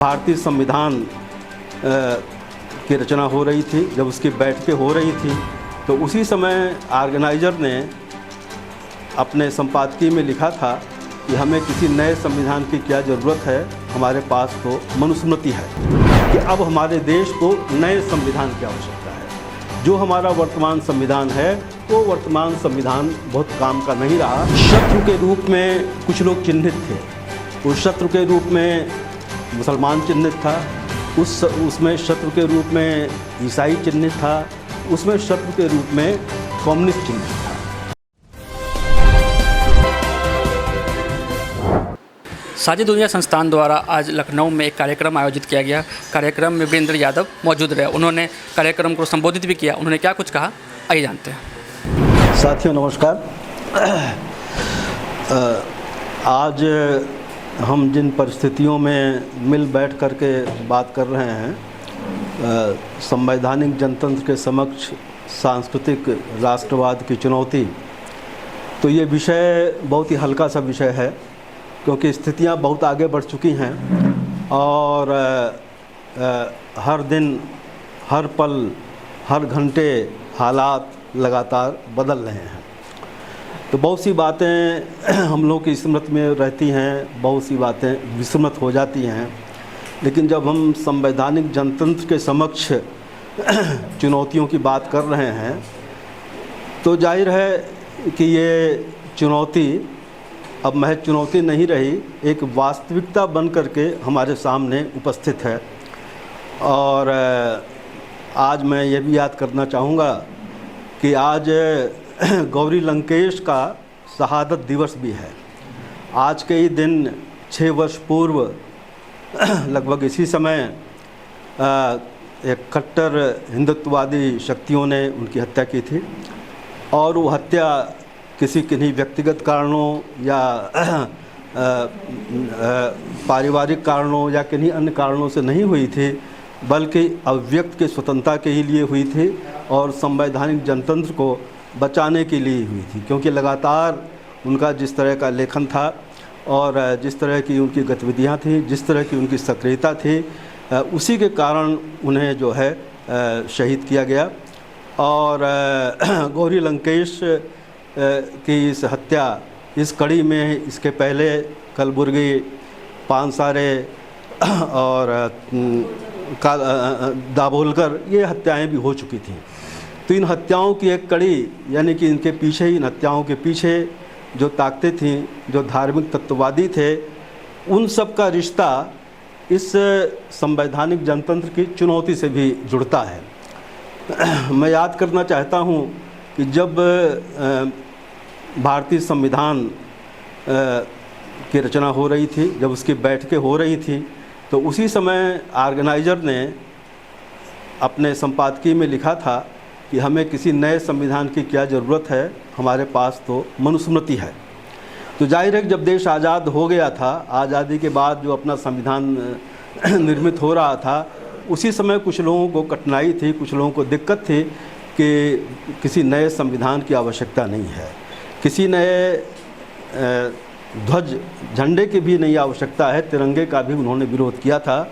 भारतीय संविधान की रचना हो रही थी, जब उसकी बैठकें हो रही थी तो उसी समय ऑर्गेनाइज़र ने अपने संपादकीय में लिखा था कि हमें किसी नए संविधान की क्या ज़रूरत है, हमारे पास तो मनुस्मृति है कि अब हमारे देश को नए संविधान की आवश्यकता है। जो हमारा वर्तमान संविधान है वो वर्तमान संविधान बहुत काम का नहीं रहा। शत्रु के रूप में कुछ लोग चिन्हित थे। उस शत्रु के रूप में मुसलमान चिन्हित था, उसमें शत्रु के रूप में ईसाई चिन्हित था, उसमें शत्रु के रूप में कम्युनिस्ट चिन्हित था। साझी दुनिया संस्थान द्वारा आज लखनऊ में एक कार्यक्रम आयोजित किया गया। कार्यक्रम में वीरेंद्र यादव मौजूद रहे। उन्होंने कार्यक्रम को संबोधित भी किया। उन्होंने क्या कुछ कहा, आइए जानते हैं। साथियों नमस्कार। आज हम जिन परिस्थितियों में मिल बैठ कर के बात कर रहे हैं, संवैधानिक जनतंत्र के समक्ष सांस्कृतिक राष्ट्रवाद की चुनौती, तो ये विषय बहुत ही हल्का सा विषय है क्योंकि स्थितियां बहुत आगे बढ़ चुकी हैं और हर दिन, हर पल, हर घंटे हालात लगातार बदल रहे हैं। तो बहुत सी बातें हम लोग की स्मृति में रहती हैं, बहुत सी बातें विस्मृत हो जाती हैं। लेकिन जब हम संवैधानिक जनतंत्र के समक्ष चुनौतियों की बात कर रहे हैं तो जाहिर है कि ये चुनौती अब महज चुनौती नहीं रही, एक वास्तविकता बन करके हमारे सामने उपस्थित है। और आज मैं ये भी याद करना चाहूँगा कि आज गौरी लंकेश का शहादत दिवस भी है। आज के ही दिन 6 वर्ष पूर्व लगभग इसी समय एक कट्टर हिंदुत्ववादी शक्तियों ने उनकी हत्या की थी और वो हत्या किसी किन्हीं व्यक्तिगत कारणों या पारिवारिक कारणों या किन्हीं अन्य कारणों से नहीं हुई थी, बल्कि अभिव्यक्त की स्वतंत्रता के ही लिए हुई थी और संवैधानिक जनतंत्र को बचाने के लिए हुई थी। क्योंकि लगातार उनका जिस तरह का लेखन था और जिस तरह की उनकी गतिविधियां थी, जिस तरह की उनकी सक्रियता थी, उसी के कारण उन्हें जो है शहीद किया गया। और गौरी लंकेश की इस हत्या, इस कड़ी में इसके पहले कलबुर्गी, पानसारे और दाभोलकर, ये हत्याएं भी हो चुकी थीं। तो इन हत्याओं की एक कड़ी, यानी कि इनके पीछे, इन हत्याओं के पीछे जो ताकतें थीं, जो धार्मिक तत्ववादी थे, उन सब का रिश्ता इस संवैधानिक जनतंत्र की चुनौती से भी जुड़ता है। मैं याद करना चाहता हूँ कि जब भारतीय संविधान की रचना हो रही थी, जब उसकी बैठकें हो रही थी तो उसी समय ऑर्गेनाइज़र ने अपने संपादकीय में लिखा था कि हमें किसी नए संविधान की क्या ज़रूरत है, हमारे पास तो मनुस्मृति है। तो जाहिर है कि जब देश आज़ाद हो गया था, आज़ादी के बाद जो अपना संविधान निर्मित हो रहा था, उसी समय कुछ लोगों को कठिनाई थी, कुछ लोगों को दिक्कत थी कि किसी नए संविधान की आवश्यकता नहीं है, किसी नए ध्वज झंडे की भी नहीं आवश्यकता है, तिरंगे का भी उन्होंने विरोध किया था।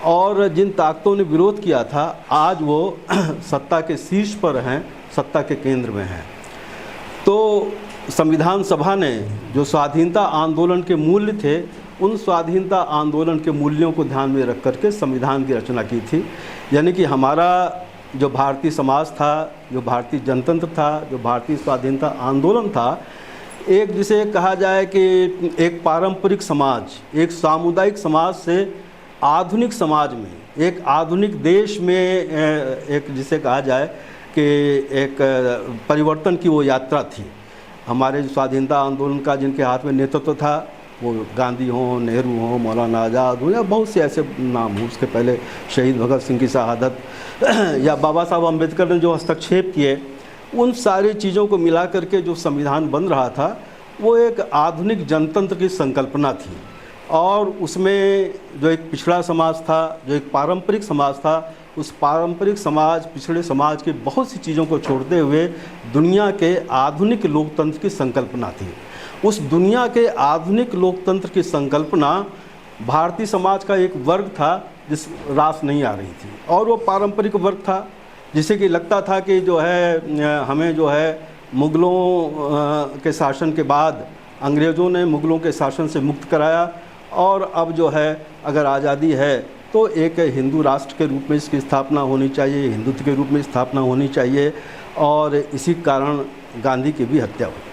और जिन ताकतों ने विरोध किया था, आज वो सत्ता के शीर्ष पर हैं, सत्ता के केंद्र में हैं। तो संविधान सभा ने जो स्वाधीनता आंदोलन के मूल्य थे, उन स्वाधीनता आंदोलन के मूल्यों को ध्यान में रख करके संविधान की रचना की थी। यानी कि हमारा जो भारतीय समाज था, जो भारतीय जनतंत्र था, जो भारतीय स्वाधीनता आंदोलन था, एक जिसे कहा जाए कि एक पारंपरिक समाज, एक सामुदायिक समाज से आधुनिक समाज में, एक आधुनिक देश में, एक जिसे कहा जाए कि एक परिवर्तन की वो यात्रा थी। हमारे स्वाधीनता आंदोलन का जिनके हाथ में नेतृत्व था, वो गांधी हों, नेहरू हों, मौलाना आज़ाद हों या बहुत से ऐसे नाम हों, उसके पहले शहीद भगत सिंह की शहादत या बाबा साहब अम्बेडकर ने जो हस्तक्षेप किए, उन सारी चीज़ों को मिला करके जो संविधान बन रहा था वो एक आधुनिक जनतंत्र की संकल्पना थी। और उसमें जो एक पिछड़ा समाज था, जो एक पारंपरिक समाज था, उस पारंपरिक समाज, पिछड़े समाज की बहुत सी चीज़ों को छोड़ते हुए दुनिया के आधुनिक लोकतंत्र की संकल्पना थी। उस दुनिया के आधुनिक लोकतंत्र की संकल्पना भारतीय समाज का एक वर्ग था जिस रास नहीं आ रही थी, और वो पारंपरिक वर्ग था जिसे कि लगता था कि जो है हमें जो है मुग़लों के शासन के बाद अंग्रेज़ों ने मुग़लों के शासन से मुक्त कराया, और अब जो है अगर आज़ादी है तो एक हिंदू राष्ट्र के रूप में इसकी स्थापना होनी चाहिए, हिंदुत्व के रूप में स्थापना होनी चाहिए, और इसी कारण गांधी की भी हत्या हुई।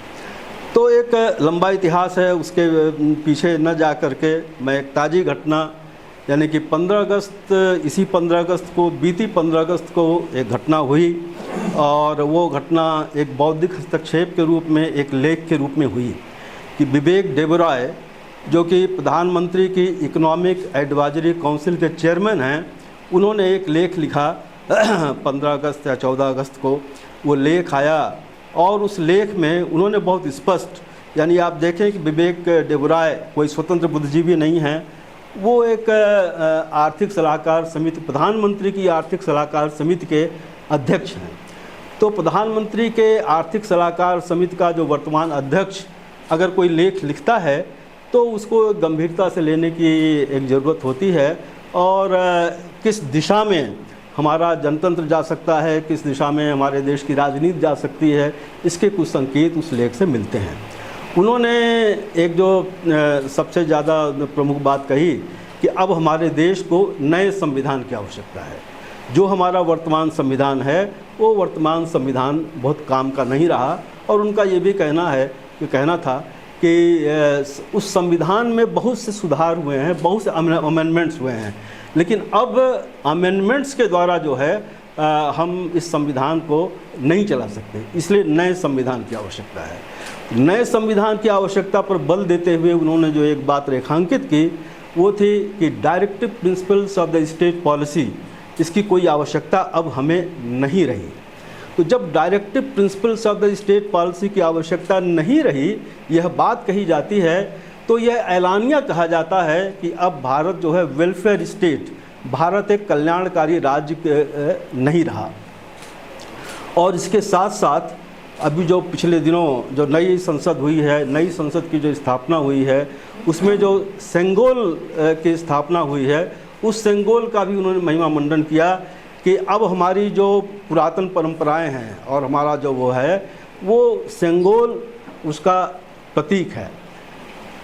तो एक लंबा इतिहास है, उसके पीछे न जा कर के मैं एक ताज़ी घटना, यानी कि 15 अगस्त, इसी 15 अगस्त को, बीती 15 अगस्त को एक घटना हुई, और वो घटना एक बौद्धिक हस्तक्षेप के रूप में, एक लेख के रूप में हुई कि विवेक डेबरॉय, जो कि प्रधानमंत्री की इकोनॉमिक एडवाइजरी काउंसिल के चेयरमैन हैं, उन्होंने एक लेख लिखा 15 अगस्त या 14 अगस्त को वो लेख आया, और उस लेख में उन्होंने बहुत स्पष्ट, यानी आप देखें कि विवेक डेबरॉय कोई स्वतंत्र बुद्धिजीवी नहीं है, वो एक आर्थिक सलाहकार समिति, प्रधानमंत्री की आर्थिक सलाहकार समिति के अध्यक्ष हैं। तो प्रधानमंत्री के आर्थिक सलाहकार समिति का जो वर्तमान अध्यक्ष अगर कोई लेख लिखता है तो उसको गंभीरता से लेने की एक ज़रूरत होती है, और किस दिशा में हमारा जनतंत्र जा सकता है, किस दिशा में हमारे देश की राजनीति जा सकती है, इसके कुछ संकेत उस लेख से मिलते हैं। उन्होंने एक जो सबसे ज़्यादा प्रमुख बात कही कि अब हमारे देश को नए संविधान की आवश्यकता है। जो हमारा वर्तमान संविधान है वो वर्तमान संविधान बहुत काम का नहीं रहा, और उनका ये भी कहना था कि उस संविधान में बहुत से सुधार हुए हैं, बहुत से अमेंडमेंट्स हुए हैं, लेकिन अब अमेंडमेंट्स के द्वारा जो है हम इस संविधान को नहीं चला सकते, इसलिए नए संविधान की आवश्यकता है। नए संविधान की आवश्यकता पर बल देते हुए उन्होंने जो एक बात रेखांकित की वो थी कि directive principles of the state policy, इसकी कोई आवश्यकता अब हमें नहीं रही। तो जब directive principles of the state policy की आवश्यकता नहीं रही, यह बात कही जाती है, तो यह ऐलानिया कहा जाता है कि अब भारत जो है वेलफेयर स्टेट, भारत एक कल्याणकारी राज्य नहीं रहा। और इसके साथ साथ अभी जो पिछले दिनों जो नई संसद हुई है, नई संसद की जो स्थापना हुई है, उसमें जो सेंगोल की स्थापना हुई है, उस सेंगोल का भी उन्होंने महिमा मंडन किया कि अब हमारी जो पुरातन परंपराएं हैं और हमारा जो वो है, वो सेंगोल उसका प्रतीक है।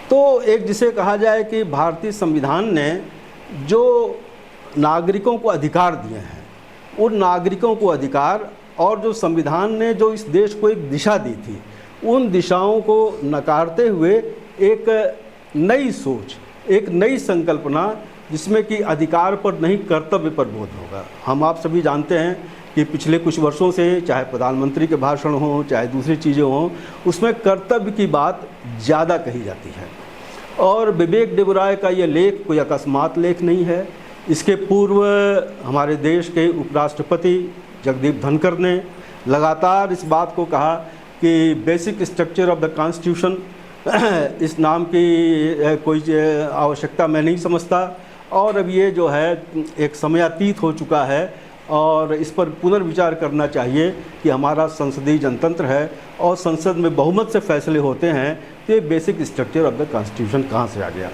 तो एक जिसे कहा जाए कि भारतीय संविधान ने जो नागरिकों को अधिकार दिए हैं, उन नागरिकों को अधिकार, और जो संविधान ने जो इस देश को एक दिशा दी थी, उन दिशाओं को नकारते हुए एक नई सोच, एक नई संकल्पना, जिसमें कि अधिकार पर नहीं कर्तव्य पर बोध होगा। हम आप सभी जानते हैं कि पिछले कुछ वर्षों से चाहे प्रधानमंत्री के भाषण हों, चाहे दूसरी चीज़ें हों, उसमें कर्तव्य की बात ज़्यादा कही जाती है। और विवेक डेबरॉय का ये लेख कोई अकस्मात लेख नहीं है। इसके पूर्व हमारे देश के उपराष्ट्रपति जगदीप धनखड़ ने लगातार इस बात को कहा कि basic structure of the constitution, इस नाम की कोई आवश्यकता मैं नहीं समझता, और अब ये जो है एक समयातीत हो चुका है, और इस पर पुनर्विचार करना चाहिए कि हमारा संसदीय जनतंत्र है और संसद में बहुमत से फैसले होते हैं, तो ये basic structure of the constitution कहाँ से आ गया।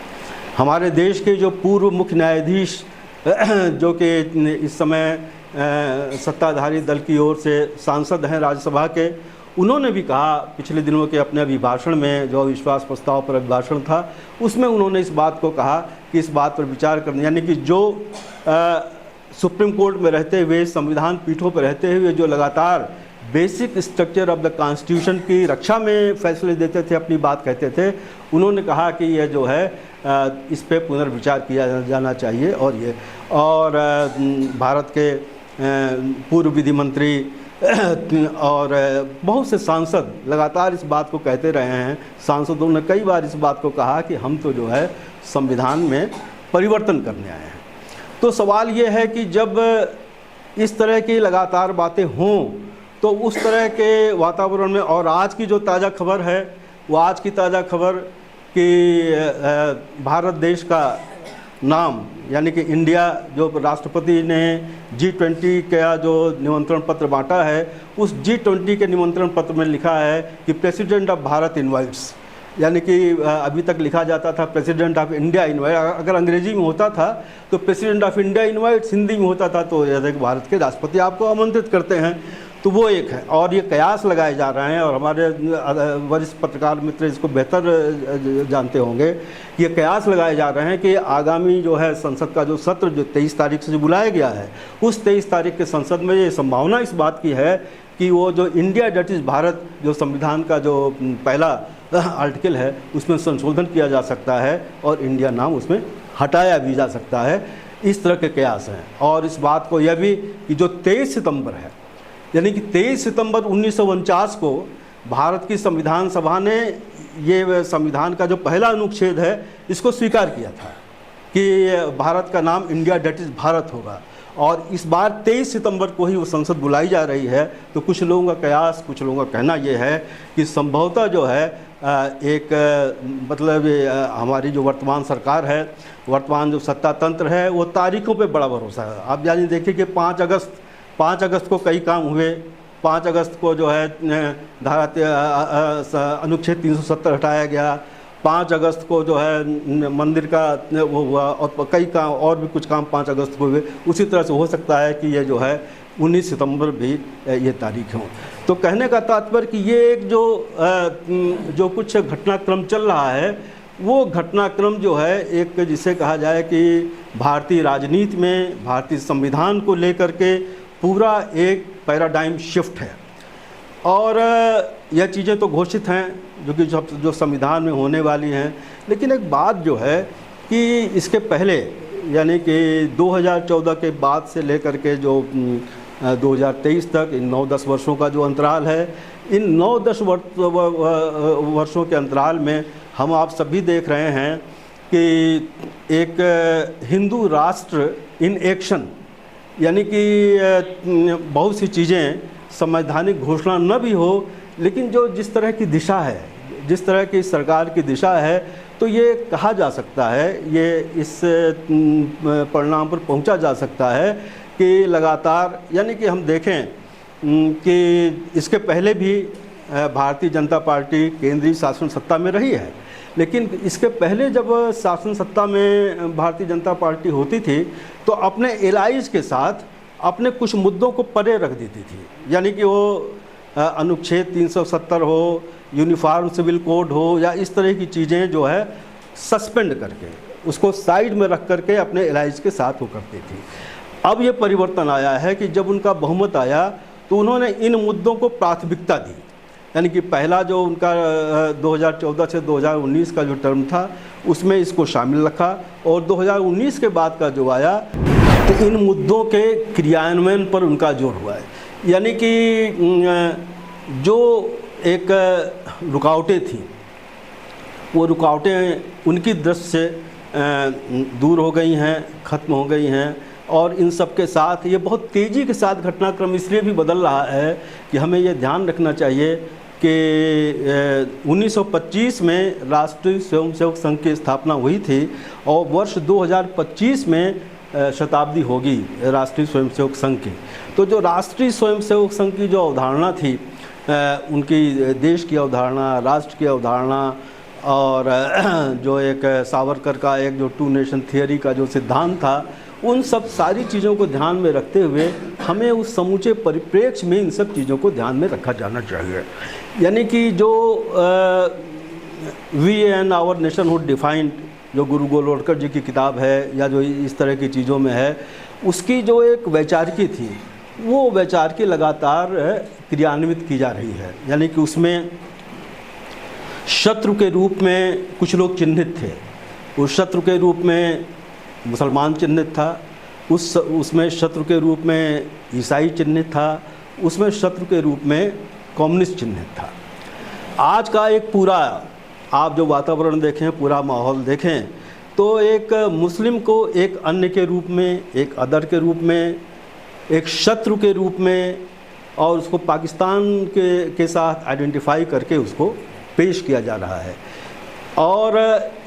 हमारे देश के जो पूर्व मुख्य न्यायाधीश जो कि इस समय सत्ताधारी दल की ओर से सांसद हैं राज्यसभा के, उन्होंने भी कहा पिछले दिनों के अपने अभिभाषण में, जो विश्वास प्रस्ताव पर अभिभाषण था, उसमें उन्होंने इस बात को कहा कि इस बात पर विचार करना, यानी कि जो सुप्रीम कोर्ट में रहते हुए, संविधान पीठों पर रहते हुए जो लगातार basic structure of the constitution की रक्षा में फैसले देते थे, अपनी बात कहते थे, उन्होंने कहा कि यह जो है इस पे पुनर्विचार किया जाना चाहिए। और भारत के पूर्व विधि मंत्री और बहुत से सांसद लगातार इस बात को कहते रहे हैं। सांसदों ने कई बार इस बात को कहा कि हम तो जो है संविधान में परिवर्तन करने आए हैं। तो सवाल ये है कि जब इस तरह की लगातार बातें हों तो उस तरह के वातावरण में, और आज की जो ताज़ा खबर है, वो आज की ताज़ा खबर कि भारत देश का नाम, यानी कि इंडिया, जो राष्ट्रपति ने G20 का जो निमंत्रण पत्र बांटा है, उस G20 के निमंत्रण पत्र में लिखा है कि प्रेसिडेंट ऑफ भारत इनवाइट्स, यानी कि अभी तक लिखा जाता था प्रेसिडेंट ऑफ इंडिया इनवाइट, अगर अंग्रेजी में होता था तो president of India invites, Hindi में होता था तो जैसे कि भारत के राष्ट्रपति आपको आमंत्रित करते हैं, तो वो एक है। और ये कयास लगाए जा रहे हैं, और हमारे वरिष्ठ पत्रकार मित्र इसको बेहतर जानते होंगे, ये कयास लगाए जा रहे हैं कि आगामी जो है संसद का जो सत्र जो 23 तारीख से जो बुलाया गया है, उस 23 तारीख के संसद में ये संभावना इस बात की है कि वो जो इंडिया डेट इज़ भारत जो संविधान का जो पहला आर्टिकल है उसमें संशोधन किया जा सकता है और इंडिया नाम उसमें हटाया भी जा सकता है। इस तरह के कयास हैं। और इस बात को यह भी कि जो 23 सितंबर है, यानी कि 23 सितंबर 1949 को भारत की संविधान सभा ने ये संविधान का जो पहला अनुच्छेद है इसको स्वीकार किया था कि भारत का नाम इंडिया डेट इज़ भारत होगा। और इस बार 23 सितंबर को ही वो संसद बुलाई जा रही है। तो कुछ लोगों का कयास, कुछ लोगों का कहना ये है कि संभवतः जो है एक मतलब हमारी जो वर्तमान सरकार है, वर्तमान जो सत्ता तंत्र है, वो तारीखों पे बड़ा भरोसा है। आप जानिए देखिए कि 5 अगस्त को कई काम हुए। 5 अगस्त को जो है अनुच्छेद 370 हटाया गया। 5 अगस्त को जो है मंदिर का वो हुआ, और कई काम और भी कुछ काम 5 अगस्त को हुए। उसी तरह से हो सकता है कि ये जो है 19 सितंबर भी ये तारीख हो। तो कहने का तात्पर्य कि ये एक जो कुछ घटनाक्रम चल रहा है, वो घटनाक्रम जो है एक जिसे कहा जाए कि भारतीय राजनीति में भारतीय संविधान को लेकर के पूरा एक पैराडाइम शिफ्ट है। और यह चीज़ें तो घोषित हैं जो संविधान में होने वाली हैं, लेकिन एक बात जो है कि इसके पहले यानी कि 2014 के बाद से लेकर के जो 2023 तक इन 9-10 वर्षों का जो अंतराल है, इन 9-10 वर्षों के अंतराल में हम आप सभी देख रहे हैं कि एक हिंदू राष्ट्र इन एक्शन, यानी कि बहुत सी चीज़ें संवैधानिक घोषणा न भी हो, लेकिन जो जिस तरह की दिशा है, जिस तरह की सरकार की दिशा है, तो ये कहा जा सकता है, ये इस परिणाम पर पहुंचा जा सकता है कि लगातार, यानी कि हम देखें कि इसके पहले भी भारतीय जनता पार्टी केंद्रीय शासन सत्ता में रही है, लेकिन इसके पहले जब शासन सत्ता में भारतीय जनता पार्टी होती थी तो अपने एलाइज के साथ अपने कुछ मुद्दों को परे रख देती थी। यानी कि वो अनुच्छेद 370 हो, यूनिफॉर्म सिविल कोड हो, या इस तरह की चीज़ें जो है सस्पेंड करके उसको साइड में रख करके अपने एलाइज के साथ वो करती थी। अब ये परिवर्तन आया है कि जब उनका बहुमत आया तो उन्होंने इन मुद्दों को प्राथमिकता दी। यानी कि पहला जो उनका 2014 से 2019 का जो टर्म था उसमें इसको शामिल रखा, और 2019 के बाद का जो आया तो इन मुद्दों के क्रियान्वयन पर उनका जोर हुआ है। यानी कि जो एक रुकावटें थी, वो रुकावटें उनकी दृष्टि से दूर हो गई हैं, ख़त्म हो गई हैं। और इन सब के साथ ये बहुत तेज़ी के साथ घटनाक्रम इसलिए भी बदल रहा है कि हमें ये ध्यान रखना चाहिए कि 1925 में राष्ट्रीय स्वयंसेवक संघ की स्थापना हुई थी, और वर्ष 2025 में शताब्दी होगी राष्ट्रीय स्वयंसेवक संघ की। तो जो राष्ट्रीय स्वयंसेवक संघ की जो अवधारणा थी, उनकी देश की अवधारणा, राष्ट्र की अवधारणा, और जो एक सावरकर का एक जो 2 नेशन थियरी का जो सिद्धांत था, उन सब सारी चीज़ों को ध्यान में रखते हुए हमें उस समूचे परिप्रेक्ष्य में इन सब चीज़ों को ध्यान में रखा जाना चाहिए। यानी कि जो we and our nationhood defined, जो गुरु गोलोवकर जी की किताब है, या जो इस तरह की चीज़ों में है, उसकी जो एक वैचारिकी थी, वो वैचारिकी लगातार क्रियान्वित की जा रही है। यानी कि उसमें शत्रु के रूप में कुछ लोग चिन्हित थे। उस शत्रु के रूप में मुसलमान चिन्हित था, उसमें शत्रु के रूप में ईसाई चिन्हित था, उसमें शत्रु के रूप में कम्युनिस्ट चिन्हित था। आज का एक पूरा आप जो वातावरण देखें, पूरा माहौल देखें, तो एक मुस्लिम को एक अन्य के रूप में, एक अदर के रूप में, एक शत्रु के रूप में, और उसको पाकिस्तान के साथ आइडेंटिफाई करके उसको पेश किया जा रहा है। और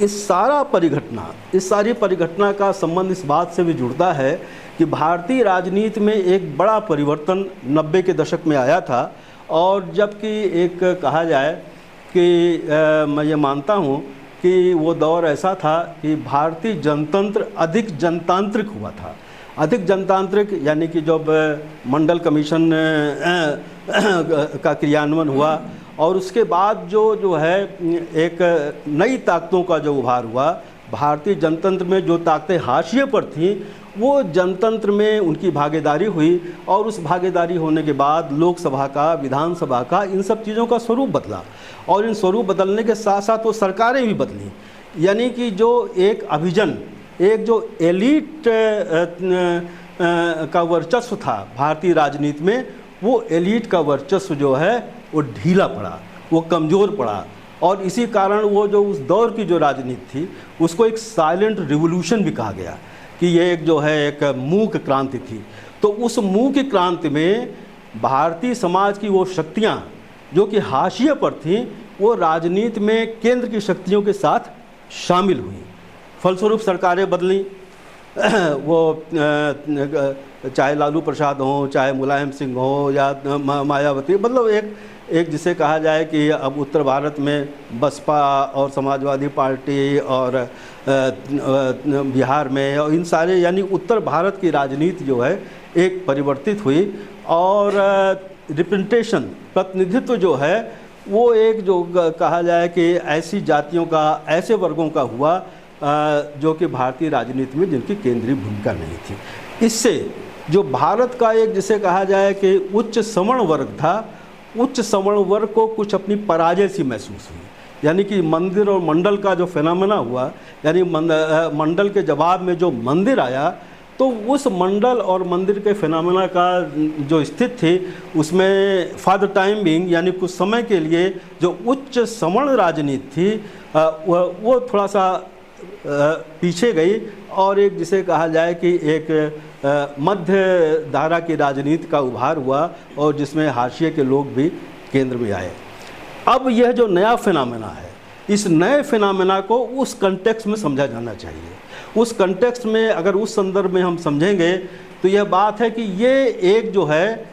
इस सारी परिघटना का संबंध इस बात से भी जुड़ता है कि भारतीय राजनीति में एक बड़ा परिवर्तन 90 के दशक में आया था। और जबकि एक कहा जाए कि मैं ये मानता हूँ कि वो दौर ऐसा था कि भारतीय जनतंत्र अधिक जनतांत्रिक हुआ था। अधिक जनतांत्रिक यानी कि जब मंडल कमीशन का क्रियान्वयन हुआ और उसके बाद जो है एक नई ताकतों का जो उभार हुआ, भारतीय जनतंत्र में जो ताकतें हाशिए पर थीं वो जनतंत्र में उनकी भागीदारी हुई और उस भागीदारी होने के बाद लोकसभा का, विधानसभा का, इन सब चीज़ों का स्वरूप बदला और इन स्वरूप बदलने के साथ साथ वो सरकारें भी बदली। यानी कि जो एक अभिजन, एक जो एलीट का वर्चस्व था भारतीय राजनीति में, वो एलीट का वर्चस्व जो है वो ढीला पड़ा, वो कमज़ोर पड़ा और इसी कारण वो जो उस दौर की जो राजनीति थी उसको एक साइलेंट रिवोल्यूशन भी कहा गया कि ये एक जो है एक मूक क्रांति थी। तो उस मूक क्रांति में भारतीय समाज की वो शक्तियाँ जो कि हाशिए पर थीं वो राजनीति में केंद्र की शक्तियों के साथ शामिल हुई। फलस्वरूप सरकारें बदली, वो चाहे लालू प्रसाद हों, चाहे मुलायम सिंह हो या मायावती, मतलब एक जिसे कहा जाए कि अब उत्तर भारत में बसपा और समाजवादी पार्टी और बिहार में और इन सारे यानी उत्तर भारत की राजनीति जो है एक परिवर्तित हुई और रिप्रेजेंटेशन, प्रतिनिधित्व जो है वो एक जो कहा जाए कि ऐसी जातियों का, ऐसे वर्गों का हुआ जो कि भारतीय राजनीति में जिनकी केंद्रीय भूमिका नहीं थी। इससे जो भारत का एक जिसे कहा जाए कि उच्च सवर्ण वर्ग था, उच्च सवर्ण वर्ग को कुछ अपनी पराजय सी महसूस हुई। यानी कि मंदिर और मंडल का जो फिनोमेना हुआ, यानी मंडल के जवाब में जो मंदिर आया, तो उस मंडल और मंदिर के फिनोमेना का जो स्थिति थी उसमें फॉर द टाइम बीइंग यानी कुछ समय के लिए जो उच्च सवर्ण राजनीति थी वो थोड़ा सा पीछे गई और एक जिसे कहा जाए कि एक मध्य धारा की राजनीति का उभार हुआ और जिसमें हाशिए के लोग भी केंद्र में आए। अब यह जो नया फिनोमेना है, इस नए फिनोमेना को उस कंटेक्स्ट में समझा जाना चाहिए। उस कंटेक्स्ट में अगर उस संदर्भ में हम समझेंगे तो यह बात है कि ये एक जो है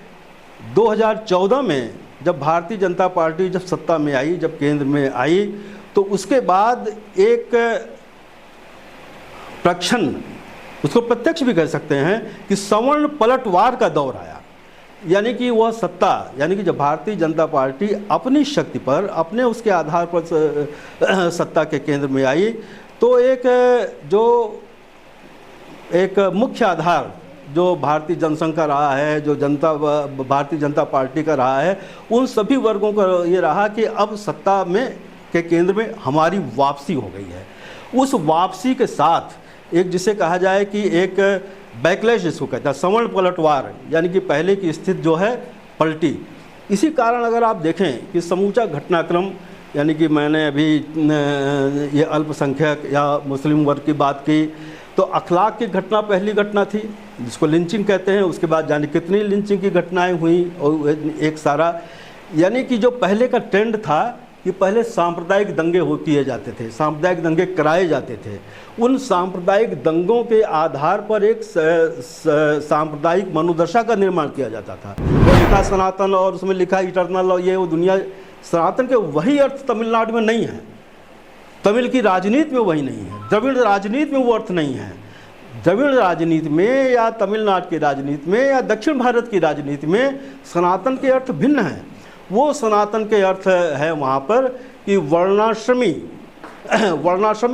2014 में जब भारतीय जनता पार्टी जब सत्ता में आई, जब केंद्र में आई, तो उसके बाद एक प्रक्षण, उसको प्रत्यक्ष भी कह सकते हैं कि सवर्ण पलटवार का दौर आया। यानी कि वह सत्ता, यानी कि जब भारतीय जनता पार्टी अपनी शक्ति पर, अपने उसके आधार पर सत्ता के केंद्र में आई, तो एक मुख्य आधार जो भारतीय जनसंघ का रहा है, जो भारतीय जनता पार्टी का रहा है, उन सभी वर्गों का ये रहा कि अब सत्ता में के केंद्र में हमारी वापसी हो गई है। उस वापसी के साथ एक जिसे कहा जाए कि एक बैकलैश जिसको कहता है, सवर्ण पलटवार, यानी कि पहले की स्थिति जो है पलटी। इसी कारण अगर आप देखें कि समूचा घटनाक्रम, यानी कि मैंने अभी ये अल्पसंख्यक या मुस्लिम वर्ग की बात की, तो अखलाक की घटना पहली घटना थी जिसको लिंचिंग कहते हैं। उसके बाद जाने कितनी लिंचिंग की घटनाएं हुई और एक सारा, यानी कि जो पहले का ट्रेंड था कि पहले सांप्रदायिक दंगे किए जाते थे, सांप्रदायिक दंगे कराए जाते थे। उन सांप्रदायिक दंगों के आधार पर एक सांप्रदायिक मनोदशा का निर्माण किया जाता था। वो लिखा सनातन और उसमें लिखा इटर्नल और ये वो दुनिया, सनातन के वही अर्थ तमिलनाडु में नहीं है, तमिल की राजनीति में वही नहीं है, द्रविड़ राजनीति में वो अर्थ नहीं है। द्रविड़ राजनीति में या तमिलनाडु की राजनीति में या दक्षिण भारत की राजनीति में सनातन के अर्थ भिन्न हैं। वो सनातन के अर्थ है वहाँ पर कि वर्णाश्रमी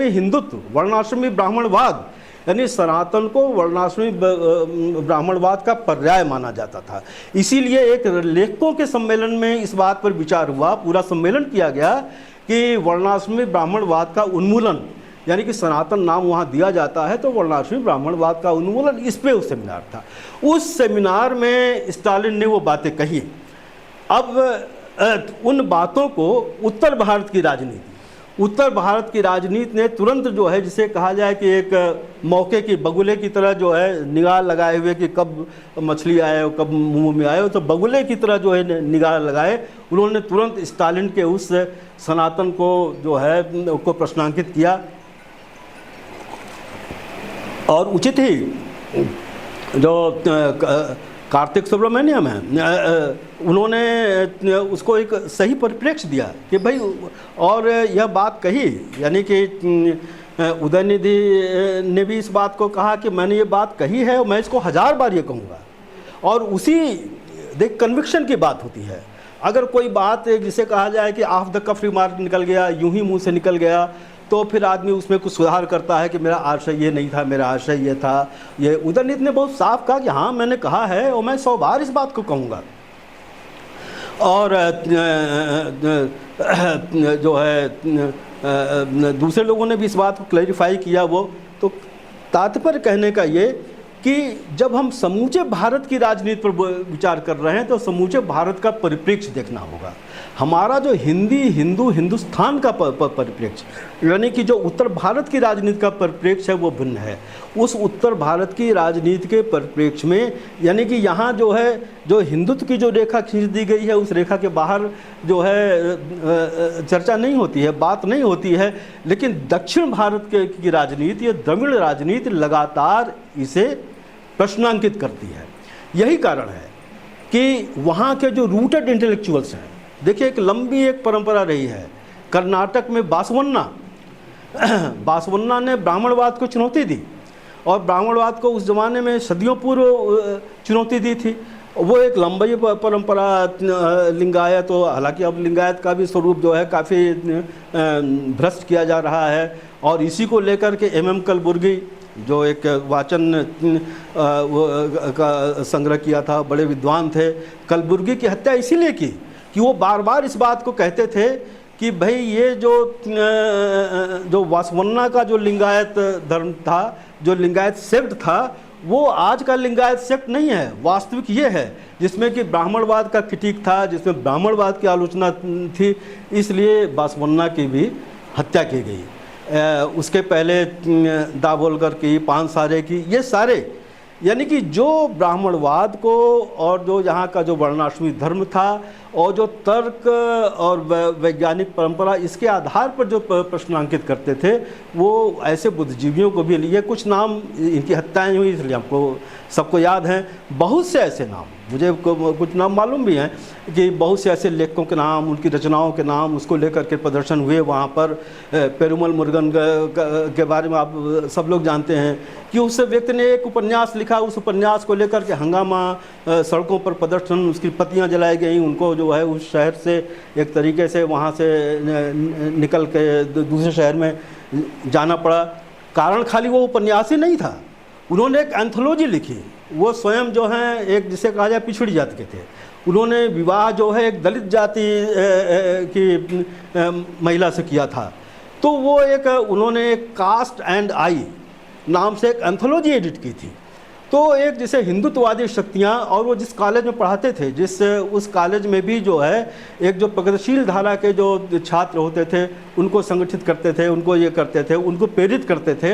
हिंदुत्व, वर्णाश्रमी ब्राह्मणवाद, यानी सनातन को वर्णाश्रमी ब्राह्मणवाद का पर्याय माना जाता था। इसीलिए एक लेखकों के सम्मेलन में इस बात पर विचार हुआ, पूरा सम्मेलन किया गया कि वर्णाश्रमी ब्राह्मणवाद का उन्मूलन, यानी कि सनातन नाम वहाँ दिया जाता है तो वर्णाश्रमी ब्राह्मणवाद का उन्मूलन, इस पे उस सेमिनार था। उस सेमिनार में स्टालिन ने वो बातें कही। अब उन बातों को उत्तर भारत की राजनीति ने तुरंत जो है जिसे कहा जाए कि एक मौके की बगुले की तरह जो है निगाह लगाए हुए कि कब मछली आए और कब मुंह में आए, तो बगुले की तरह जो है निगाह लगाए, उन्होंने तुरंत स्टालिन के उस सनातन को जो है को प्रश्नांकित किया। और उचित ही जो कार्तिक सुब्रमण्यम है, उन्होंने उसको एक सही परिप्रेक्ष्य दिया कि भाई, और यह बात कही, यानी कि उदयनिधि ने भी इस बात को कहा कि मैंने ये बात कही है और मैं इसको 1000 बार ये कहूँगा। और उसी देख कन्विक्शन की बात होती है। अगर कोई बात जिसे कहा जाए कि ऑफ द कफ रिमार्क निकल गया, यूं ही मुंह से निकल गया, तो फिर आदमी उसमें कुछ सुधार करता है कि मेरा आशय ये नहीं था, मेरा आशय ये था। ये उदयनिधि ने बहुत साफ कहा कि हाँ मैंने कहा है और मैं 100 बार इस बात को कहूँगा। और जो है दूसरे लोगों ने भी इस बात को क्लैरिफाई किया। वो तो तात्पर्य कहने का ये कि जब हम समूचे भारत की राजनीति पर विचार कर रहे हैं तो समूचे भारत का परिप्रेक्ष्य देखना होगा। हमारा जो हिंदुस्तान का परिप्रेक्ष्य, यानी कि जो उत्तर भारत की राजनीति का परिप्रेक्ष्य है वो भिन्न है। उस उत्तर भारत की राजनीति के परिप्रेक्ष्य में, यानी कि यहाँ जो है जो हिंदुत्व की जो रेखा खींच दी गई है, उस रेखा के बाहर जो है चर्चा नहीं होती है, बात नहीं होती है। लेकिन दक्षिण भारत की राजनीति या द्रविड़ राजनीति लगातार इसे प्रश्नांकित करती है। यही कारण है कि वहाँ के जो रूटेड इंटेलेक्चुअल्स हैं, देखिए एक लंबी एक परंपरा रही है। कर्नाटक में बासवन्ना ने ब्राह्मणवाद को चुनौती दी, और ब्राह्मणवाद को उस ज़माने में सदियों पूर्व चुनौती दी थी। वो एक लंबी परंपरा लिंगायत, तो हालांकि अब लिंगायत का भी स्वरूप जो है काफ़ी भ्रष्ट किया जा रहा है। और इसी को लेकर के MM कलबुर्गी, जो एक वाचन का संग्रह किया था, बड़े विद्वान थे, कलबुर्गी की हत्या इसीलिए की कि वो बार बार इस बात को कहते थे कि भाई ये जो वासवन्ना का जो लिंगायत धर्म था, जो लिंगायत सेक्ट था, वो आज का लिंगायत सेक्ट नहीं है। वास्तविक ये है जिसमें कि ब्राह्मणवाद का क्रिटिक था, जिसमें ब्राह्मणवाद की आलोचना थी, इसलिए वासवन्ना की भी हत्या की गई। उसके पहले दाभोलकर की, पानसारे की, ये सारे, यानी कि जो ब्राह्मणवाद को और जो यहाँ का जो वर्णाश्रमी धर्म था और जो तर्क और वैज्ञानिक परंपरा, इसके आधार पर जो प्रश्नांकित करते थे, वो ऐसे बुद्धिजीवियों को भी लिए। कुछ नाम इनकी हत्याएं हुई इसलिए हमको सबको याद हैं। बहुत से ऐसे नाम, मुझे कुछ नाम मालूम भी हैं कि बहुत से ऐसे लेखकों के नाम, उनकी रचनाओं के नाम, उसको लेकर के प्रदर्शन हुए वहाँ पर। पेरुमल मुरुगन के बारे में आप सब लोग जानते हैं कि उस व्यक्ति ने एक उपन्यास लिखा, उस उपन्यास को लेकर के हंगामा, सड़कों पर प्रदर्शन, उसकी पत्तियाँ जलाई गई, उनको जो है उस शहर से एक तरीके से वहाँ से निकल के दूसरे शहर में जाना पड़ा। कारण खाली वो उपन्यास ही नहीं था, उन्होंने एक एंथोलॉजी लिखी। वो स्वयं जो हैं एक जिसे कहा जाए पिछड़ी जाति के थे। उन्होंने विवाह जो है एक दलित जाति की महिला से किया था। तो वो एक उन्होंने एक कास्ट एंड आई नाम से एक एंथोलॉजी एडिट की थी। तो एक जैसे हिंदुत्ववादी शक्तियाँ, और वो जिस कॉलेज में पढ़ाते थे, उस कॉलेज में भी जो है एक जो प्रगतिशील धारा के जो छात्र होते थे उनको संगठित करते थे, उनको ये करते थे, उनको प्रेरित करते थे।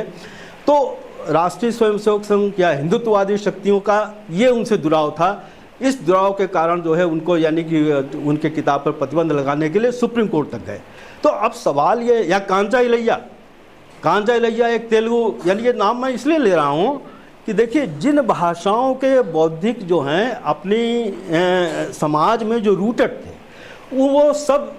तो राष्ट्रीय स्वयंसेवक संघ या हिंदुत्ववादी शक्तियों का ये उनसे दुराव था। इस दुराव के कारण जो है उनको, यानी कि उनके किताब पर प्रतिबंध लगाने के लिए सुप्रीम कोर्ट तक गए। तो अब सवाल ये, या कांचा इलैया एक तेलुगु, यानी ये नाम मैं इसलिए ले रहा हूँ कि देखिए जिन भाषाओं के बौद्धिक जो हैं अपनी समाज में जो रूटेड थे वो सब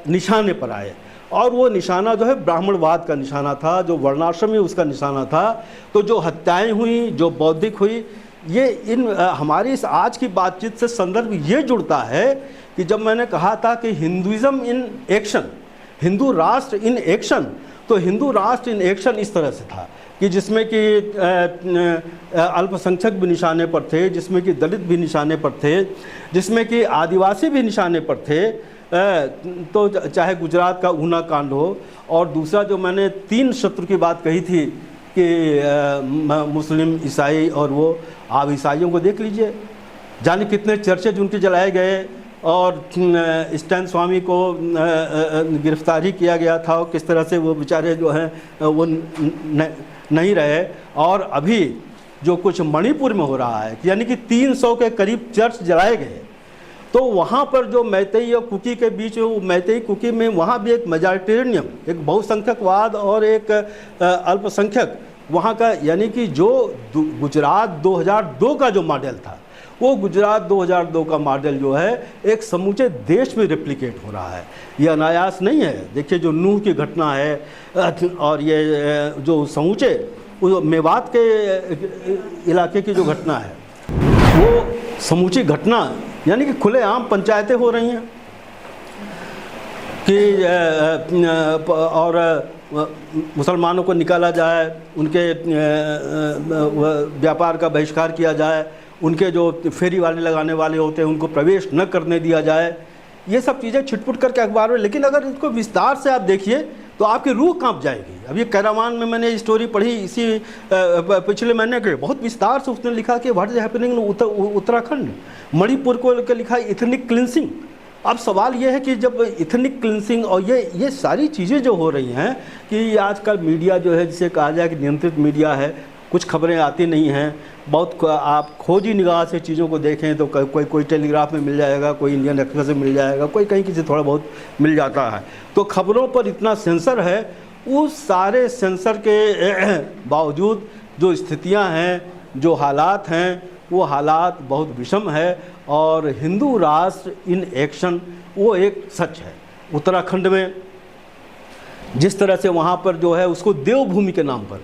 निशाने पर आए, और वो निशाना जो है ब्राह्मणवाद का निशाना था, जो वर्णाश्रमी उसका निशाना था। तो जो हत्याएं हुई, जो बौद्धिक हुई, ये इन हमारी इस आज की बातचीत से संदर्भ ये जुड़ता है कि जब मैंने कहा था कि हिंदुइज्म इन एक्शन, हिंदू राष्ट्र इन एक्शन, तो हिंदू राष्ट्र इन एक्शन इस तरह से था कि जिसमें कि अल्पसंख्यक भी निशाने पर थे, जिसमें कि दलित भी निशाने पर थे, जिसमें कि आदिवासी भी निशाने पर थे। तो चाहे गुजरात का ऊना कांड हो, और दूसरा जो मैंने 3 शत्रु की बात कही थी कि मुस्लिम, ईसाई, और वो आप ईसाइयों को देख लीजिए, जाने कितने चर्चे उनके जलाए गए, और स्टैन स्वामी को गिरफ्तारी किया गया था, और किस तरह से वो बेचारे जो हैं वो नहीं रहे। और अभी जो कुछ मणिपुर में हो रहा है, यानी कि 300 के करीब चर्च जलाए गए, तो वहाँ पर जो मैतेई और कुकी के बीच, मैतेई कुकी में वहाँ भी एक मेजॉरिटेरियनिज्म, एक बहुसंख्यकवाद और एक अल्पसंख्यक वहाँ का, यानी कि जो गुजरात 2002 का जो मॉडल था वो गुजरात 2002 का मॉडल जो है एक समूचे देश में रेप्लिकेट हो रहा है। ये अनायास नहीं है। देखिए जो नूह की घटना है और ये जो समूचे मेवात के इलाके की जो घटना है, वो समूची घटना यानी कि खुलेआम पंचायतें हो रही हैं कि और मुसलमानों को निकाला जाए, उनके व्यापार का बहिष्कार किया जाए, उनके जो फेरी वाले लगाने वाले होते हैं उनको प्रवेश न करने दिया जाए। ये सब चीज़ें छिटपुट करके अखबार में, लेकिन अगर इसको विस्तार से आप देखिए तो आपकी रूह कांप जाएगी। अभी कैरावान में मैंने स्टोरी पढ़ी इसी पिछले महीने के, बहुत विस्तार से उसने लिखा कि what is happening Uttarakhand, Manipur को लेकर लिखा इथनिक क्लिनसिंग। अब सवाल ये है कि जब इथनिक क्लिनसिंग और ये सारी चीज़ें जो हो रही हैं कि आजकल मीडिया जो है जिसे कहा जाए कि नियंत्रित मीडिया है, कुछ खबरें आती नहीं हैं, बहुत आप खोजी निगाह से चीज़ों को देखें तो कोई टेलीग्राफ में मिल जाएगा, कोई इंडियन एक्सप्रेस में मिल जाएगा, कोई कहीं किसी थोड़ा बहुत मिल जाता है। तो खबरों पर इतना सेंसर है, उस सारे सेंसर के बावजूद जो स्थितियां हैं, जो हालात हैं, वो हालात बहुत विषम है। और हिंदू राष्ट्र इन एक्शन वो एक सच है। उत्तराखंड में जिस तरह से वहाँ पर जो है उसको देवभूमि के नाम पर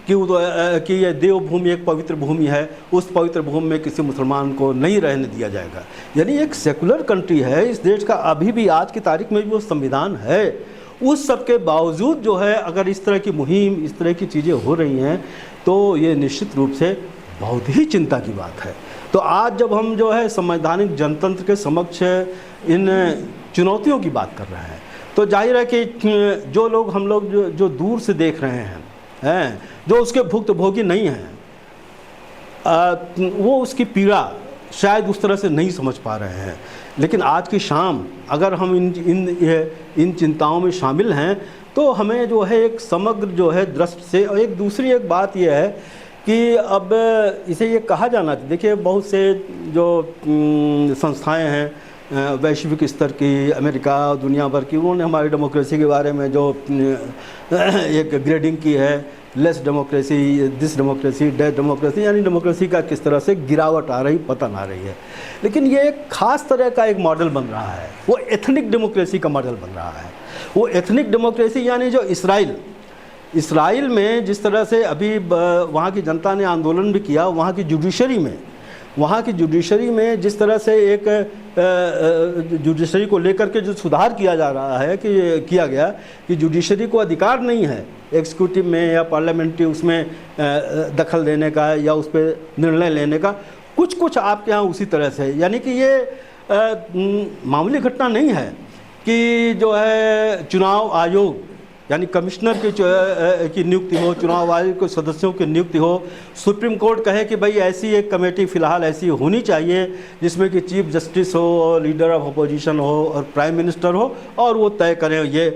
कि ये देवभूमि एक पवित्र भूमि है, उस पवित्र भूमि में किसी मुसलमान को नहीं रहने दिया जाएगा। यानी एक सेकुलर कंट्री है इस देश का, अभी भी आज की तारीख में भी वो संविधान है। उस सब के बावजूद जो है अगर इस तरह की मुहिम, इस तरह की चीज़ें हो रही हैं तो ये निश्चित रूप से बहुत ही चिंता की बात है। तो आज जब हम जो है संवैधानिक जनतंत्र के समक्ष इन चुनौतियों की बात कर रहे हैं तो जाहिर है कि जो लोग हम लोग जो दूर से देख रहे हैं, जो उसके भुक्तभोगी नहीं हैं, वो उसकी पीड़ा शायद उस तरह से नहीं समझ पा रहे हैं। लेकिन आज की शाम अगर हम इन चिंताओं में शामिल हैं तो हमें जो है एक समग्र जो है दृष्टि से, और एक दूसरी एक बात यह है कि अब इसे ये कहा जाना चाहिए। देखिए बहुत से जो संस्थाएं हैं वैश्विक स्तर की, अमेरिका दुनिया भर की, उन्होंने हमारी डेमोक्रेसी के बारे में जो एक ग्रेडिंग की है, less democracy, this democracy, death democracy, यानी डेमोक्रेसी का किस तरह से गिरावट आ रही, पतन आ रही है। लेकिन ये एक खास तरह का एक मॉडल बन रहा है, वो एथनिक डेमोक्रेसी का मॉडल बन रहा है। वो एथनिक डेमोक्रेसी यानी जो इसराइल में जिस तरह से अभी वहाँ की जनता ने आंदोलन भी किया, वहाँ की जुडिशरी में जिस तरह से एक जुडिशरी को लेकर के जो सुधार किया जा रहा है कि किया गया कि जुडिशरी को अधिकार नहीं है एग्जीक्यूटिव में या पार्लियामेंट्री उसमें दखल देने का या उस पर निर्णय लेने का, कुछ आपके यहाँ उसी तरह से। यानी कि ये मामूली घटना नहीं है कि जो है चुनाव आयोग यानी कमिश्नर की नियुक्ति हो, चुनाव आयोग के सदस्यों की नियुक्ति हो, सुप्रीम कोर्ट कहे कि भाई ऐसी एक कमेटी फ़िलहाल ऐसी होनी चाहिए जिसमें कि चीफ जस्टिस हो और लीडर ऑफ अपोजिशन हो और प्राइम मिनिस्टर हो और वो तय करें ये।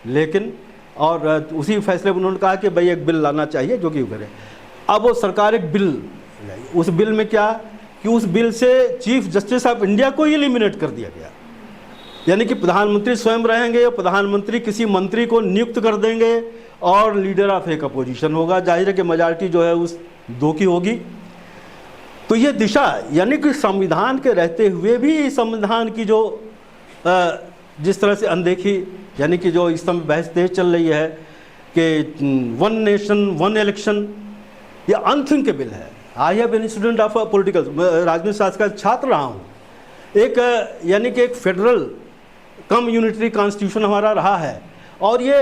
लेकिन और उसी फैसले में उन्होंने कहा कि भाई एक बिल लाना चाहिए जो कि करे। अब वो सरकार एक बिल, उस बिल में क्या कि उस बिल से चीफ जस्टिस ऑफ इंडिया को एलिमिनेट कर दिया गया। यानी कि प्रधानमंत्री स्वयं रहेंगे, प्रधानमंत्री किसी मंत्री को नियुक्त कर देंगे और लीडर ऑफ एक अपोजिशन होगा। जाहिर है कि मेजॉरिटी जो है उस दो की होगी। तो ये दिशा यानी कि संविधान के रहते हुए भी संविधान की जो जिस तरह से अनदेखी, यानी कि जो इस समय बहस तेज चल रही है कि वन नेशन वन इलेक्शन, ये अनथिंकेबल है। I have been student of political, राजनीति शास्त्र का छात्र रहा हूँ। एक यानी कि एक फेडरल कम यूनिटरी कॉन्स्टिट्यूशन हमारा रहा है और ये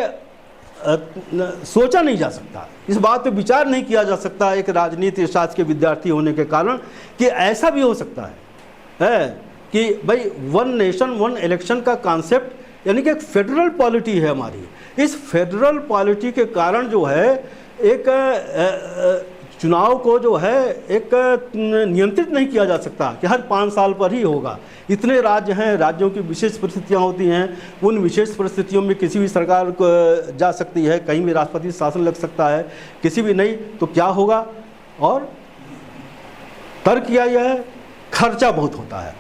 सोचा नहीं जा सकता, इस बात पे विचार नहीं किया जा सकता एक राजनीति शास्त्र के विद्यार्थी होने के कारण कि ऐसा भी हो सकता है कि भाई वन नेशन वन इलेक्शन का कॉन्सेप्ट यानी कि एक फेडरल पॉलिटी है हमारी। इस फेडरल पॉलिटी के कारण जो है एक चुनाव को जो है एक नियंत्रित नहीं किया जा सकता कि हर 5 साल पर ही होगा। इतने राज्य हैं, राज्यों की विशेष परिस्थितियां होती हैं, उन विशेष परिस्थितियों में किसी भी सरकार को जा सकती है, कहीं भी राष्ट्रपति शासन लग सकता है, किसी भी नहीं तो क्या होगा। और तर्क यह है खर्चा बहुत होता है।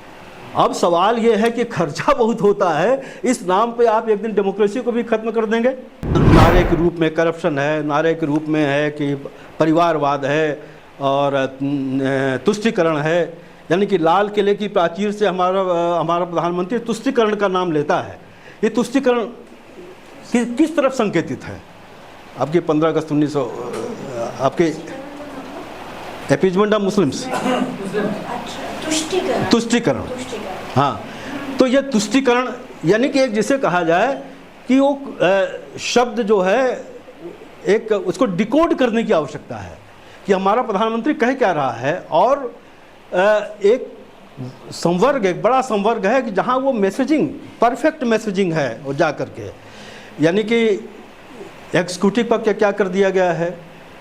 अब सवाल ये है कि खर्चा बहुत होता है, इस नाम पे आप एक दिन डेमोक्रेसी को भी खत्म कर देंगे। नारे के रूप में करप्शन है, नारे के रूप में है कि परिवारवाद है और तुष्टीकरण है, यानी कि लाल किले की प्राचीर से हमारा प्रधानमंत्री तुष्टीकरण का नाम लेता है। ये तुष्टीकरण किस तरफ संकेतित है? आपके 15 अगस्त 1900 आपके अपीजमेंट ऑफ मुस्लिम्स, तुष्टीकरण, हाँ, तो ये तुष्टीकरण यानी कि एक जिसे कहा जाए कि वो शब्द जो है एक उसको डिकोड करने की आवश्यकता है कि हमारा प्रधानमंत्री कह क्या रहा है। और एक संवर्ग, एक बड़ा संवर्ग है कि जहाँ वो मैसेजिंग, परफेक्ट मैसेजिंग है वो जा कर के, यानी कि एग्जीक्यूटिव पर क्या कर दिया गया है,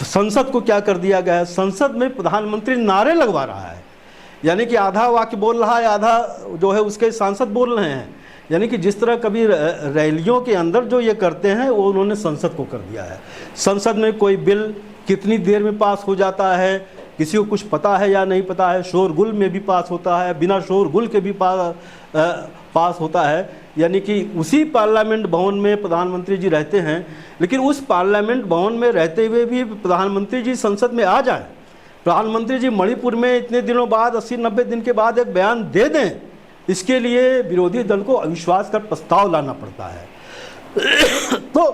संसद को क्या कर दिया गया है। संसद में प्रधानमंत्री नारे लगवा रहा है, यानी कि आधा वाक्य बोल रहा है, आधा जो है उसके सांसद बोल रहे हैं। यानी कि जिस तरह कभी रैलियों के अंदर जो ये करते हैं वो उन्होंने संसद को कर दिया है। संसद में कोई बिल कितनी देर में पास हो जाता है, किसी को कुछ पता है या नहीं पता है, शोरगुल में भी पास होता है, बिना शोरगुल के भी पास होता है। यानी कि उसी पार्लियामेंट भवन में प्रधानमंत्री जी रहते हैं, लेकिन उस पार्लियामेंट भवन में रहते हुए भी प्रधानमंत्री जी संसद में आ जाएं, प्रधानमंत्री जी मणिपुर में इतने दिनों बाद 80-90 दिन के बाद एक बयान दे दें, इसके लिए विरोधी दल को अविश्वास का प्रस्ताव लाना पड़ता है। तो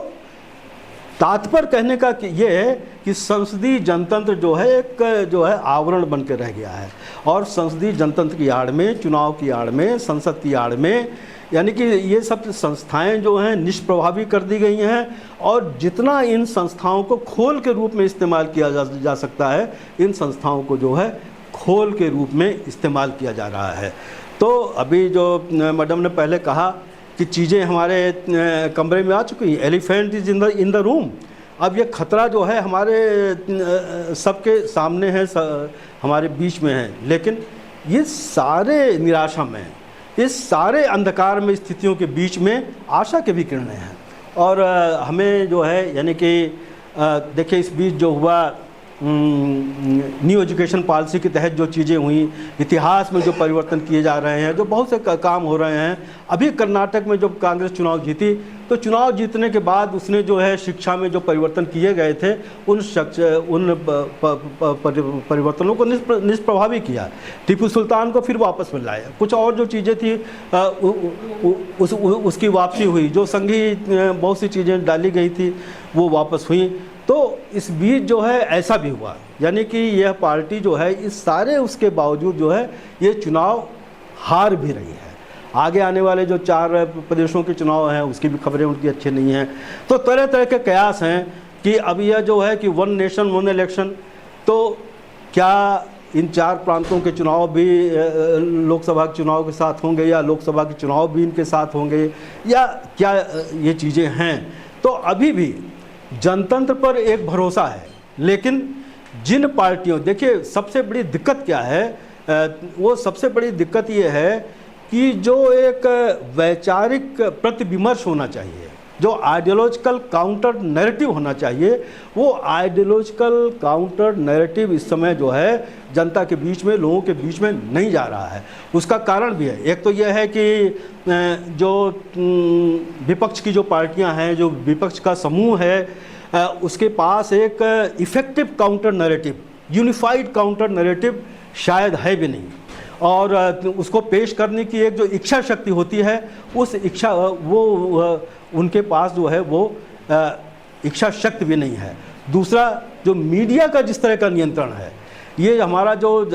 तात्पर्य कहने का ये है कि संसदीय जनतंत्र जो है एक जो है आवरण बन के रह गया है। और संसदीय जनतंत्र की आड़ में, चुनाव की आड़ में, संसद की आड़ में, यानी कि ये सब संस्थाएं जो हैं निष्प्रभावी कर दी गई हैं। और जितना इन संस्थाओं को खोल के रूप में इस्तेमाल किया जा सकता है, इन संस्थाओं को जो है खोल के रूप में इस्तेमाल किया जा रहा है। तो अभी जो मैडम ने पहले कहा कि चीज़ें हमारे कमरे में आ चुकी हैं, elephant is in the room. अब ये खतरा जो है हमारे सबके सामने है, हमारे बीच में है, लेकिन ये सारे निराशा में, इस सारे अंधकार में स्थितियों के बीच में आशा के भी किरणें हैं। और हमें जो है यानी कि देखिए इस बीच जो हुआ न्यू एजुकेशन पॉलिसी के तहत जो चीज़ें हुई, इतिहास में जो परिवर्तन किए जा रहे हैं, जो बहुत से काम हो रहे हैं। अभी कर्नाटक में जब कांग्रेस चुनाव जीती तो चुनाव जीतने के बाद उसने जो है शिक्षा में जो परिवर्तन किए गए थे उन परिवर्तनों को निष्प्रभावी किया। टीपू सुल्तान को फिर वापस में लाया, कुछ और जो चीज़ें थी उसकी वापसी हुई, जो संघी बहुत सी चीज़ें डाली गई थी वो वापस हुई। तो इस बीच जो है ऐसा भी हुआ, यानी कि यह पार्टी जो है इस सारे उसके बावजूद जो है ये चुनाव हार भी रही है। आगे आने वाले जो 4 प्रदेशों के चुनाव हैं उसकी भी खबरें उनकी अच्छी नहीं हैं। तो तरह तरह के कयास हैं कि अब यह जो है कि 1 नेशन 1 इलेक्शन, तो क्या इन 4 प्रांतों के चुनाव भी लोकसभा के चुनाव के साथ होंगे या लोकसभा के चुनाव भी इनके साथ होंगे या क्या ये चीज़ें हैं। तो अभी भी जनतंत्र पर एक भरोसा है, लेकिन जिन पार्टियों, देखिए सबसे बड़ी दिक्कत क्या है, वो सबसे बड़ी दिक्कत ये है कि जो एक वैचारिक प्रतिविमर्श होना चाहिए, जो आइडियोलॉजिकल काउंटर नैरेटिव होना चाहिए, वो आइडियोलॉजिकल काउंटर नैरेटिव इस समय जो है जनता के बीच में, लोगों के बीच में नहीं जा रहा है। उसका कारण भी है, एक तो यह है कि जो विपक्ष की जो पार्टियां हैं, जो विपक्ष का समूह है, उसके पास एक effective counter narrative, unified counter narrative शायद है भी नहीं। और उसको पेश करने की एक जो इच्छा शक्ति होती है, उस इच्छा वो उनके पास जो है वो इच्छा शक्ति भी नहीं है। दूसरा, जो मीडिया का जिस तरह का नियंत्रण है, ये हमारा जो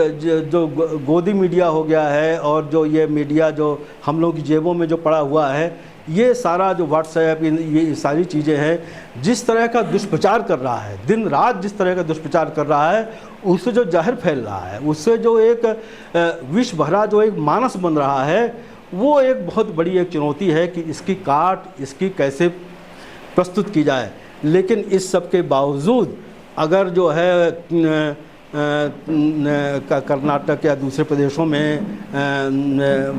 गोदी मीडिया हो गया है और जो ये मीडिया जो हम लोग की जेबों में जो पड़ा हुआ है, ये सारा जो व्हाट्सएप, ये सारी चीज़ें हैं, जिस तरह का दुष्प्रचार कर रहा है, दिन रात जिस तरह का दुष्प्रचार कर रहा है, उससे जो जहर फैल रहा है, उससे जो एक विष भरा जो एक मानस बन रहा है, वो एक बहुत बड़ी एक चुनौती है कि इसकी काट, इसकी कैसे प्रस्तुत की जाए। लेकिन इस सब के बावजूद अगर जो है कर्नाटक या दूसरे प्रदेशों में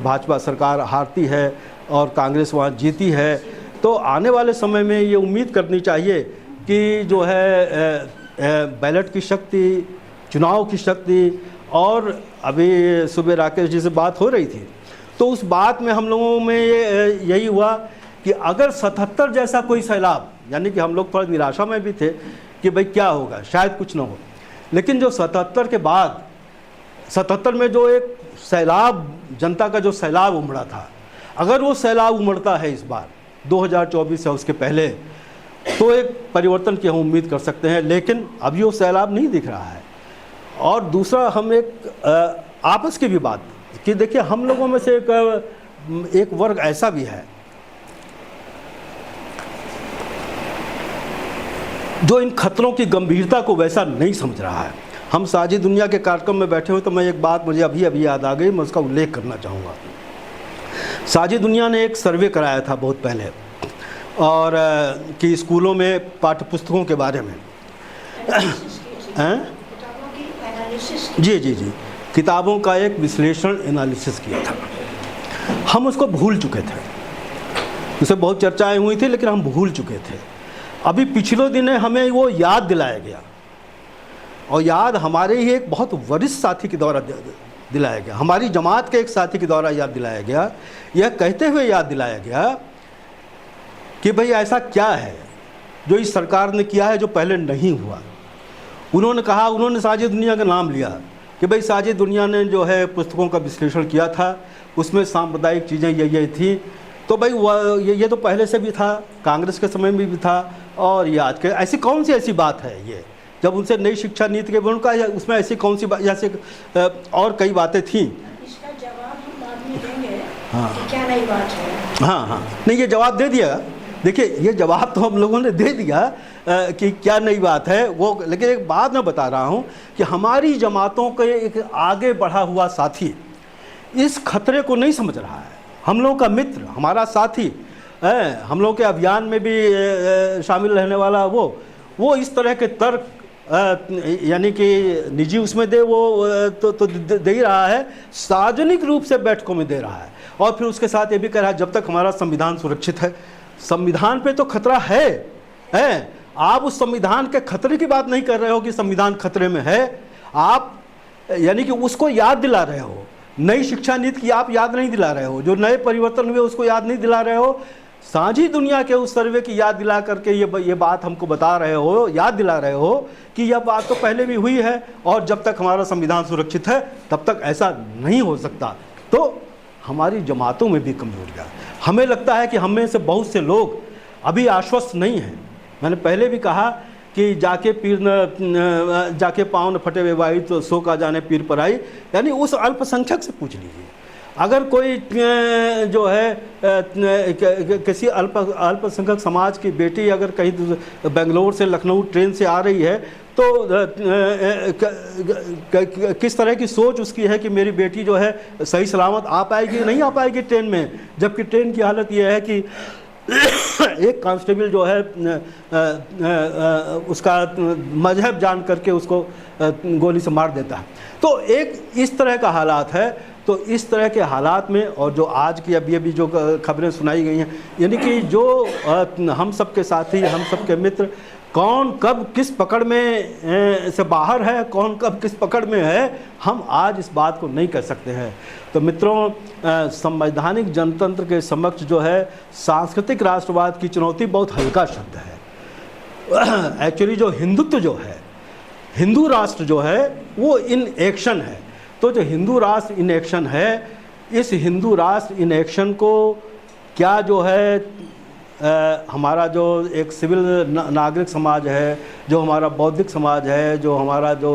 भाजपा सरकार हारती है और कांग्रेस वहाँ जीती है, तो आने वाले समय में ये उम्मीद करनी चाहिए कि जो है बैलेट की शक्ति, चुनाव की शक्ति। और अभी सुबह राकेश जी से बात हो रही थी, तो उस बात में हम लोगों में यही हुआ कि अगर 77 जैसा कोई सैलाब, यानी कि हम लोग थोड़ा निराशा में भी थे कि भाई क्या होगा, शायद कुछ ना हो, लेकिन जो 77 के बाद 77 में जो एक सैलाब, जनता का जो सैलाब उमड़ा था, अगर वो सैलाब उमड़ता है इस बार 2024 या उसके पहले, तो एक परिवर्तन की हम उम्मीद कर सकते हैं। लेकिन अभी वो सैलाब नहीं दिख रहा है। और दूसरा, हम एक आपस की भी बात कि देखिए, हम लोगों में से एक वर्ग ऐसा भी है जो इन खतरों की गंभीरता को वैसा नहीं समझ रहा है। हम साझी दुनिया के कार्यक्रम में बैठे हुए, तो मैं एक बात मुझे अभी याद आ गई, मैं उसका उल्लेख करना चाहूँगा। साझी दुनिया ने एक सर्वे कराया था बहुत पहले, और कि स्कूलों में पाठ्य पुस्तकों के बारे में जी, किताबों का एक विश्लेषण, एनालिसिस किया था। हम उसको भूल चुके थे, उसे बहुत चर्चाएं हुई थी, लेकिन हम भूल चुके थे। अभी पिछले दिन हमें वो याद दिलाया गया, और याद हमारे ही एक बहुत वरिष्ठ साथी के द्वारा दिलाया गया, हमारी जमात के एक साथी के द्वारा याद दिलाया गया। यह कहते हुए याद दिलाया गया कि भाई ऐसा क्या है जो इस सरकार ने किया है जो पहले नहीं हुआ। उन्होंने कहा, उन्होंने साझी दुनिया का नाम लिया कि भाई साझी दुनिया ने जो है पुस्तकों का विश्लेषण किया था, उसमें सांप्रदायिक चीज़ें ये थी। तो भाई ये तो पहले से भी था, कांग्रेस के समय में भी था, और ये आज के, ऐसी कौन सी ऐसी बात है ये, जब उनसे नई शिक्षा नीति के उनका उसमें ऐसी कौन सी बात, जैसे और कई बातें थीं। इसका जवाब हम बाद में देंगे। हाँ, कि क्या नई बात है। हाँ, नहीं, ये जवाब दे दिया। देखिए, ये जवाब तो हम लोगों ने दे दिया कि क्या नई बात है वो। लेकिन एक बात मैं बता रहा हूँ कि हमारी जमातों के एक आगे बढ़ा हुआ साथी इस खतरे को नहीं समझ रहा है। हम लोगों का मित्र, हमारा साथी, हम लोग के अभियान में भी शामिल रहने वाला, वो इस तरह के तर्क यानी कि निजी उसमें दे, वो तो दे ही रहा है, सार्वजनिक रूप से बैठकों में दे रहा है। और फिर उसके साथ ये भी कह रहा है जब तक हमारा संविधान सुरक्षित है। संविधान पे तो खतरा है। आप उस संविधान के खतरे की बात नहीं कर रहे हो कि संविधान खतरे में है, आप यानी कि उसको याद दिला रहे हो। नई शिक्षा नीति की आप याद नहीं दिला रहे हो, जो नए परिवर्तन हुए उसको याद नहीं दिला रहे हो। साझी दुनिया के उस सर्वे की याद दिला करके ये बात हमको बता रहे हो, याद दिला रहे हो कि यह बात तो पहले भी हुई है, और जब तक हमारा संविधान सुरक्षित है तब तक ऐसा नहीं हो सकता। तो हमारी जमातों में भी कमजोरियाँ, हमें लगता है कि हम में से बहुत से लोग अभी आश्वस्त नहीं हैं। मैंने पहले भी कहा कि जाके पाँव न फटे वे भाई तो सो का जाने पीर पर आई, यानी उस अल्पसंख्यक से पूछ लीजिए। अगर कोई जो है किसी अल्पसंख्यक समाज की बेटी अगर कहीं बेंगलोर से लखनऊ ट्रेन से आ रही है, तो किस तरह की सोच उसकी है कि मेरी बेटी जो है सही सलामत आ पाएगी, नहीं आ पाएगी ट्रेन में। जबकि ट्रेन की हालत यह है कि एक कांस्टेबल जो है उसका मजहब जान करके उसको गोली से मार देता है। तो एक इस तरह का हालात है। तो इस तरह के हालात में, और जो आज की अभी जो खबरें सुनाई गई हैं, यानी कि जो हम सब के साथी, हम सब के मित्र, कौन कब किस पकड़ में से बाहर है, कौन कब किस पकड़ में है, हम आज इस बात को नहीं कह सकते हैं। तो मित्रों, संवैधानिक जनतंत्र के समक्ष जो है सांस्कृतिक राष्ट्रवाद की चुनौती बहुत हल्का शब्द है। एक्चुअली जो हिंदुत्व जो है, हिंदू राष्ट्र जो है, वो इन एक्शन है। तो जो हिंदू राष्ट्र इन एक्शन है, इस हिंदू राष्ट्र इन एक्शन को क्या जो है हमारा जो एक सिविल नागरिक समाज है, जो हमारा बौद्धिक समाज है, जो हमारा जो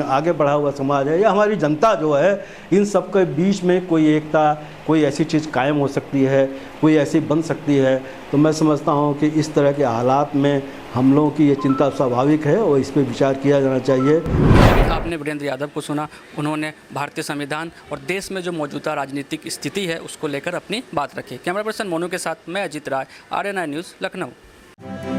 आगे बढ़ा हुआ समाज है, या हमारी जनता जो है, इन सब के बीच में कोई एकता, कोई ऐसी चीज़ कायम हो सकती है, कोई ऐसी बन सकती है। तो मैं समझता हूँ कि इस तरह के हालात में हम लोगों की ये चिंता स्वाभाविक है और इस पर विचार किया जाना चाहिए। आपने वीरेंद्र यादव को सुना, उन्होंने भारतीय संविधान और देश में जो मौजूदा राजनीतिक स्थिति है उसको लेकर अपनी बात रखी। कैमरा पर्सन मोनू के साथ मैं अजीत राय, RNI न्यूज़, लखनऊ।